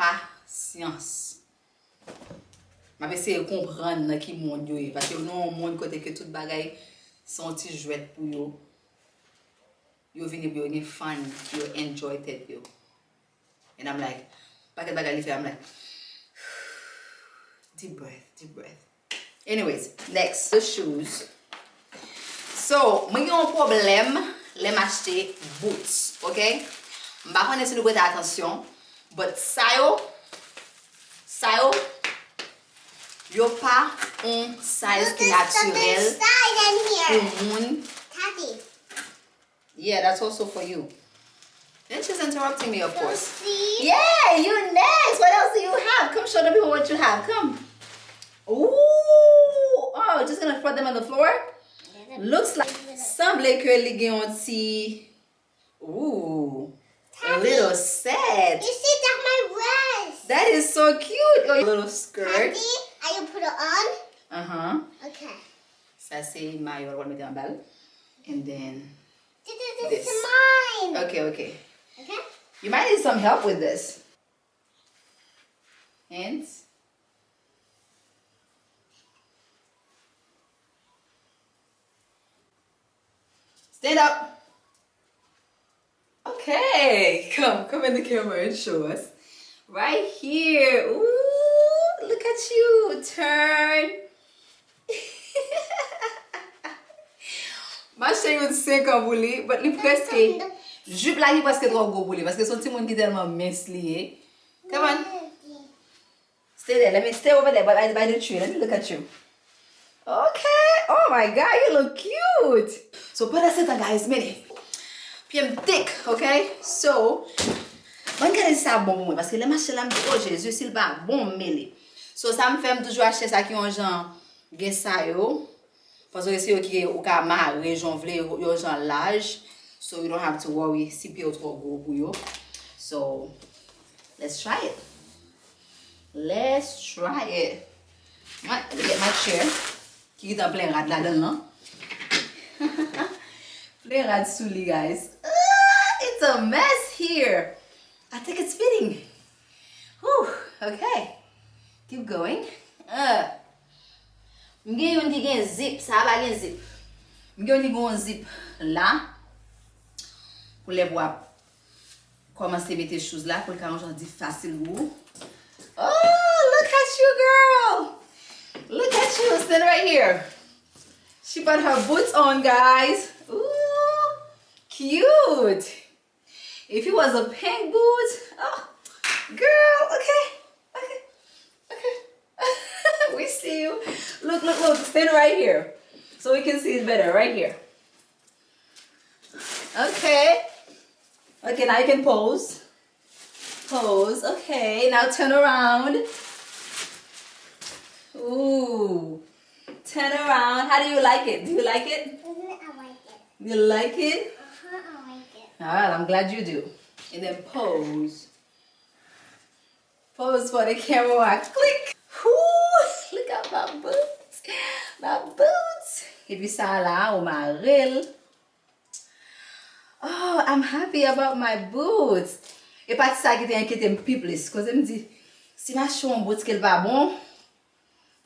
patience. Je vais essayer de comprendre dans qui monde yo parce que nous un monde côté que tout bagay sont petit jouet pour yo. Yo vini pour yo fun, yo enjoy it yo. And I'm like, paquet bagay li fait, I'm like deep breath, deep breath. Anyways, next, the shoes. So, moi j'ai un problème les m'acheter boots, okay? M'pa connait si nous prêter attention, but ça yo pas un size qui naturel pour moun. Daddy. Yeah, that's also for you. Then she's interrupting me, of course. See? Yeah, you next. What else do you have? Come show the people what you have. Come. Ooh. Oh, just gonna throw them on the floor? Looks like semble que li gen yon ti. Ooh. A little set. You see, that's my dress. That is so cute. Oh, little skirt. Daddy, are you put it on? Uh-huh. Okay. Ça c'est maillot, on va mettre en balle. And then This is mine. Okay, okay. Okay? You might need some help with this. Hands. Stand up. Okay, come in the camera and show us. Right here. Ooh, look at you. Turn. Ma chérie, on sait quand vous voulez, but li presque jupe là il presque trop gros pour lui parce que son petit monde qui tellement mince lié. Come on. Stay there. Let me stay over there by the tree. Let me look at you. Okay. Oh my God, you look cute. So pendant ce temps, guys, mene. Puis I'm thick, okay? So, moi regarder ça bon moi parce que les marchés là me dit oh Jésus s'il pas bon mêlé. So ça me fait toujours acheter ça qui ont genre gen ça yo. Parce que c'est qui au ka marrer jonvler yo genre large. So you don't have to worry si pied trop gros pour yo. So, let's try it. Let's try it. Let me get my chair. Qui est en plein rad là-dedans. Plein rad sous les guys. It's a mess here. I think it's fitting. Whew, okay. Keep going. M'gen yon di gen zip, ça va gen zip. M'gen yon di gen zip là. Pour les voir commencer mettre les choses là pour que on dit facile ou. Oh, look at you, girl. Look at you, stand right here. She put her boots on, guys. Ooh, cute. If it was a pink boot, oh, girl, okay. We see you. Look, stand right here. So we can see it better, right here. Okay. Okay, now you can pose. Pose, okay. Now turn around. Ooh. Turn around. How do you like it? Do you like it? I like it. You like it? I like it. Alright, I'm glad you do. And then pose. Pose for the camera. Click. Ooh, look at my boots. My boots. If you saw là, ou ma reel. Oh, I'm happy about my boots. Et pas ça qui t'inquiète un peu plus. Parce que je me dis, si ma chou en boots qu'elle va bon,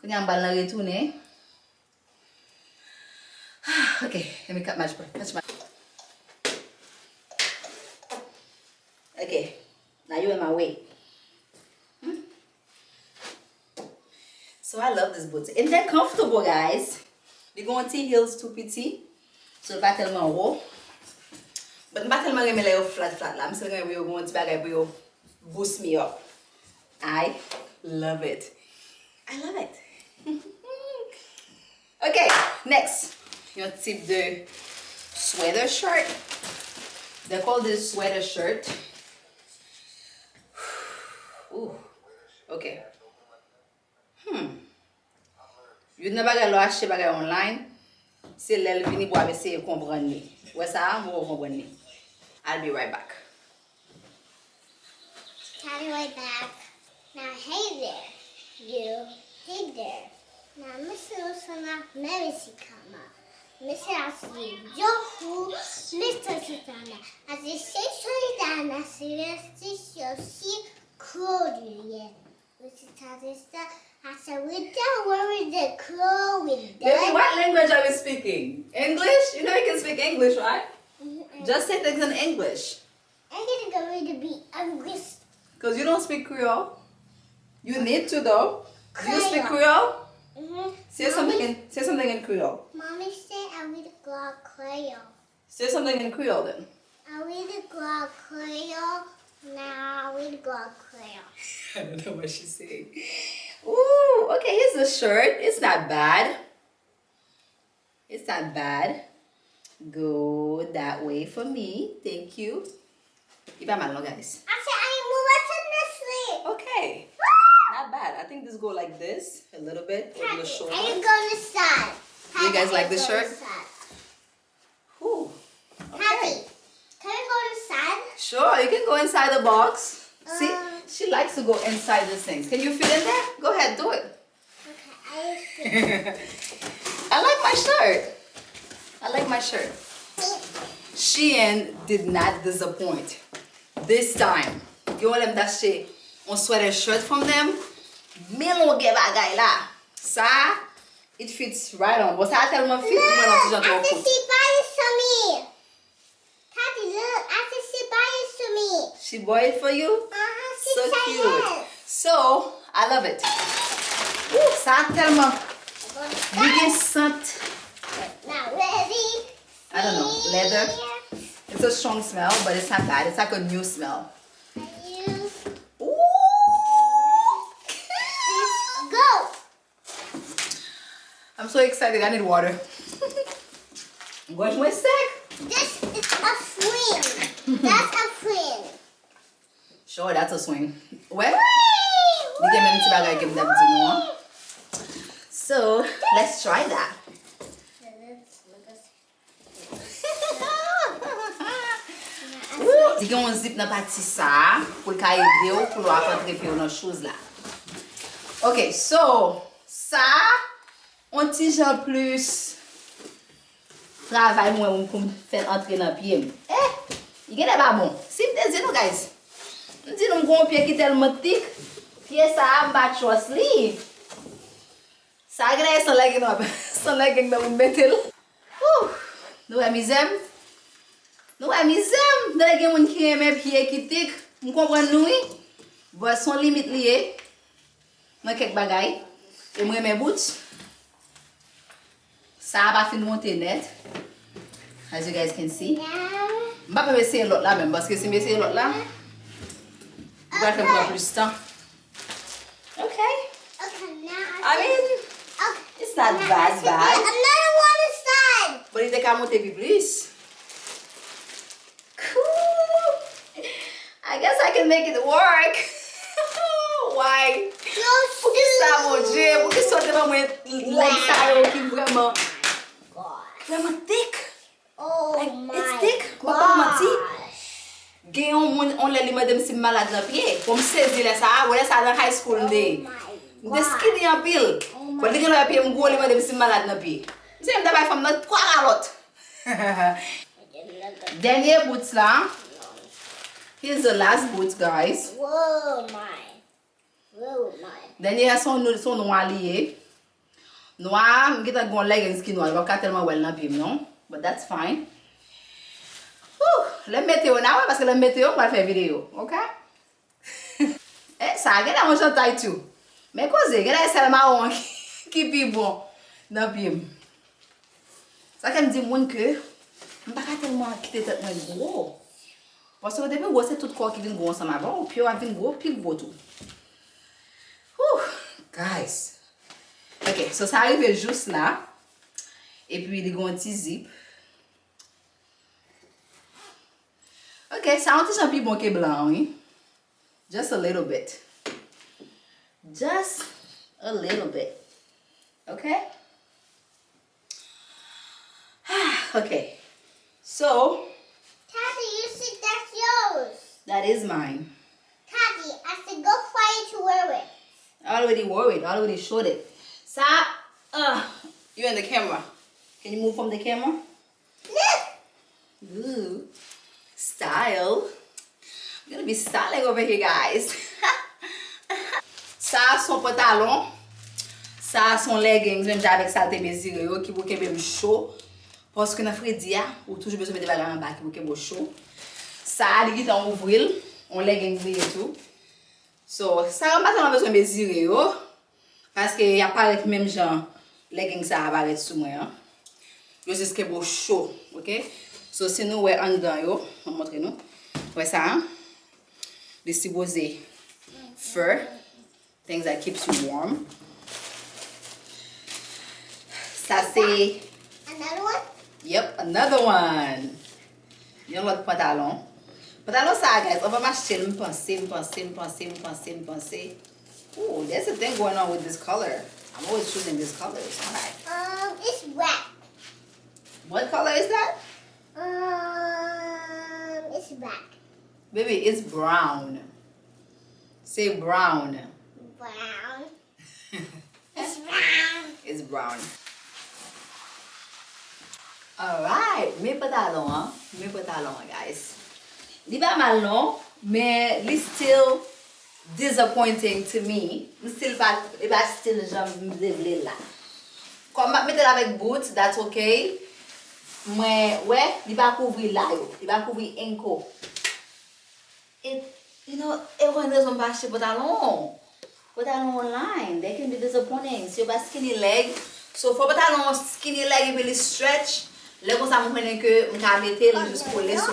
quand il y a un ballon retourner. Okay, let me cut my catch my. Okay, now you're in my way. So I love these boots. And they're comfortable, guys. They're going to heels too petite. So pas tellement haut. But pas tellement remè les flat là. I'm still going to bagay pour you boost me up. I love it. I love it. Okay, next. Your type de sweater shirt. They call this sweater shirt. Ooh, okay. You ne bagay lo acheter bagay online. C'est l'elle vini pour essayer de comprendre. Ouais ça, moi comprendre. I'll be right back. I'll be right back. Now, hey there, you. Hey there. Now, Mr. Osana, Mary Sikama. Mr. Asli, Yohu, Mr. Sitana. As you say, Solidana, seriously, crow yeah. I said, we don't worry the crow with Baby, that. what language are we speaking? English? You know you can speak English, right? Just say things in English. I'm gonna go read to be English. Because you don't speak Creole. You need to though. Do you speak Creole? Say something in Creole. Mommy said I read to go Creole. Say something in Creole then. I read to go Creole. Now I read to go Creole. I don't know what she's saying. Ooh, okay, here's the shirt. It's not bad. It's not bad. Go that way for me. Thank you. Iba malo, guys. I said I move to Nestle. Okay. Not bad. I think this go like this a little bit over the shoulder. I can go on the side. You guys like the Go on shirt? side. Ooh. Happy. Okay. Can we go on the side? Sure, you can go inside the box. See, she likes to go inside the things. Can you fit in there? Go ahead, do it. Okay, I like my shirt. I like my shirt. Shein did not disappoint. This time, you want them d'acheter un sweater shirt from them? Melon ge bagay la. Ça, it fits right on. But ça tellement fit pour moi dans I tout said she buy it to me. Tati, look. I said she buy it to me. She bought it for you? She So said cute. yes. So, I love it. Ooh, ça tellement. You get scent. Now ready. I don't know, leather. It's a strong smell, but it's not bad. It's like a new smell. Ooh. Go. I'm so excited. I need water. Gosh, my sick. This is a swing. That's a swing. Sure, that's a swing. Well, you get me bagay give them to know. So let's try that. Di gen yon zip nan pati sa pou ka ede ou pou lo apotre pi ou nan chouz la. Ok, so sa on ti jan plus travay mwen pou m fè entre nan piye m. Yi gen e ba bon. Si m te di nou guys. M di nou m kon piye ki telman tik. Piye sa m bat chos li. Sa gen e son legging wap. Son legging nan m metel. Nou e mizem. Nou a mizem, dè gen moun ki eme piye ki tik, m kompren nou yi, but son limit liye, mwen kek bagay, e mwen eme boots, sa a pa fin monte net, as you guys can see. M pa pe meseye lot la men, baske si meseye lot la, m pa fe mwen plus tan. Okay. I mean, it's not bad. Another one inside. But ite ka monte pi plus. I guess I can make it work. Why? Pou ki sa moje? Pou ki sote pa mwen leg sa yo ki vreman thick. Oh Like, my it's thick. Mwen pa mati. Gen yon moun on le li mwen dem si malade nan piye. Pou m sezi le sa, wè sa nan high school nde. Mwen skinny an pil. Pou li gen la piye m go li mwen dem si malade nan piye. Mwen se m dabay fam nan 3 galot. Denye boots la. Here's the last boots, guys. Whoa my. Denye son noa liye. Noa, m geta gon leggings ki noa. Wap ka telman wel nan pim, non? But that's fine. Le meteo na wè, paske le meteo mwa fè video, ok? Sa, gen a mwen chantay tou. Men koze, gen a selma wan ki pi bon nan pim. Sa ken di moun ke, m baka telman kite tet mwen gwo. Paske ou depi wose tout kwa ki vin gwo ansama ba, ou pi wap vin gwo, pi gwo tou. Guys. Ok, so sa arrive jous la. E pi li gwen ti zip. Ok, sa an ti jan pi bon ke blan, oui. Just a little bit. Just a little bit. Okay? Okay. So, Tati, you said that's yours. that is mine. Tati, I said go find you to wear it. I already wore it. I already showed it. Stop. You're in the camera. Can you move from the camera? Look. Ooh. Style. I'm gonna be styling over here, guys. Ça, son pantalon. Ça, son leggings, même avec ça, te mesure qui vous keep chaud. Parce que dans fredi, ou toujours besoin de mettre des bagages en bas qui vous keep chaud. Ça, il est en ouvrir, on leggings et tout. So, ça, on a besoin de mesurer, parce que y a pas avec même genre leggings ça apparaît sous moi. Yo c'est ce qui est chaud, ok? So, si nous ouais en dedans yo, on montre nous. Ouais ça. Des supposés fur, things that keeps you warm. Ça c'est Another one? yep, another one. Yon l'autre pantalon. Pantalon ça guys, on va m'acheter, me penser. Oh, there's a thing going on with this color. I'm always choosing this color. Alright. It's black. What color is that? It's black. Baby, it's brown. Say brown. Brown. It's brown. It's brown. Alright, mes pantalons, guys. Li pas mal non, mais li still disappointing to me. Li still pas still j'aime là. Comme je mette avec boots, that's okay. Mais ouais, il va couvrir là, il va couvrir ankle. You know, everyone doesn't buy shit pantalon. Pantalon online, they can be disappointing. So you buy skinny leg. So for pantalon skinny leg, it really stretch. Là comme ça, je connais que je vais mettre juste pour les sous.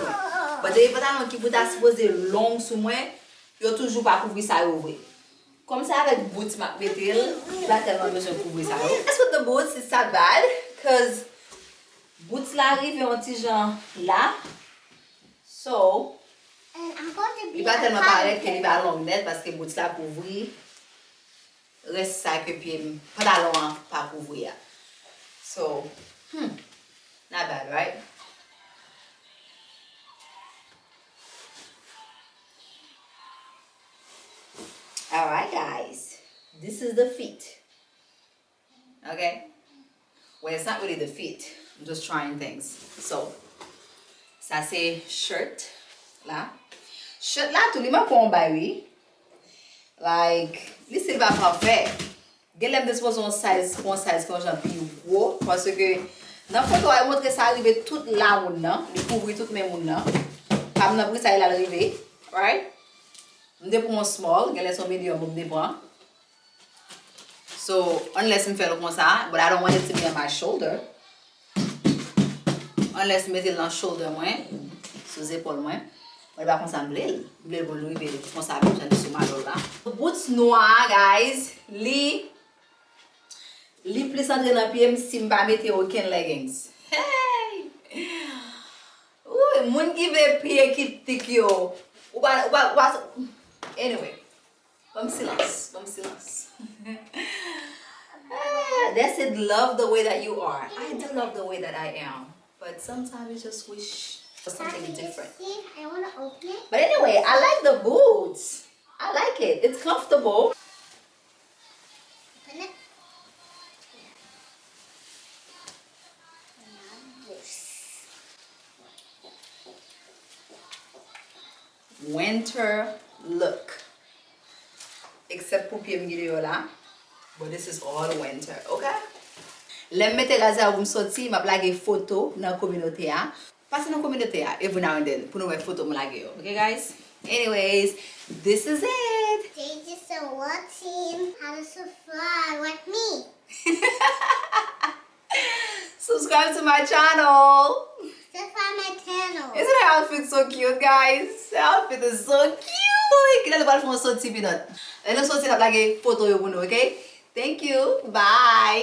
Mais des pantalons qui vous supposé long sous moi, yo toujours pas couvrir ça ouvrir. Comme ça avec boots, je vais mettre, pas tellement besoin de couvrir ça. As with the boots, it's not bad, cause boots là arrivent un petit genre là. So, And I'm going to be il va tellement paraître qu'il va long net parce que boots là couvrir reste ça que pied pantalon pas couvrir. So, not bad, right? Alright guys, this is the feet. Okay? Well, it's not really the feet. I'm just trying things. So, ça c'est shirt. Là. Shirt là, tout le monde peut en bailler. Like, this is pas parfait. Get them this was one size quand j'en plus gros. Parce que, dans la photo, elle montre que ça arrive tout là où non. Il couvre tout même où non. Comme dans le ça il arrive. Right? Je prends un small, je laisse un medium pour me prendre. So, unless I feel comme ça, but I don't want it to be on my shoulder. Unless I mette it on shoulder moi, sous épaule moi. Je vais pas consembler, je vais le lever comme ça avec j'en sur ma là. Boots noirs guys, li plus entrer dans pied si me pas mettre aucun leggings. Hey! Ouh, moun qui veut pied qui tic yo. Anyway, vamos silence. They said love the way that you are. I do love the way that I am. But sometimes you just wish for something different. See, I want to open it. But anyway, I like the boots. I like it. It's comfortable. Open it. Now this. Winter look. Except pour pied milieu là. But this is all winter, okay? Let me tell you, vous sorti, m'a plagué photo dans la communauté a. Passez dans la communauté a every now and then pour nous voir photo me laguer, okay guys? Anyways, this is it. They just are watching how to fly like me. Subscribe to my channel. Subscribe my channel. Isn't her outfit so cute, guys? The outfit is so cute. Kailan ba mo sorti pinot? Ano sorti na plagué photo yo puno, okay? Thank you. Bye.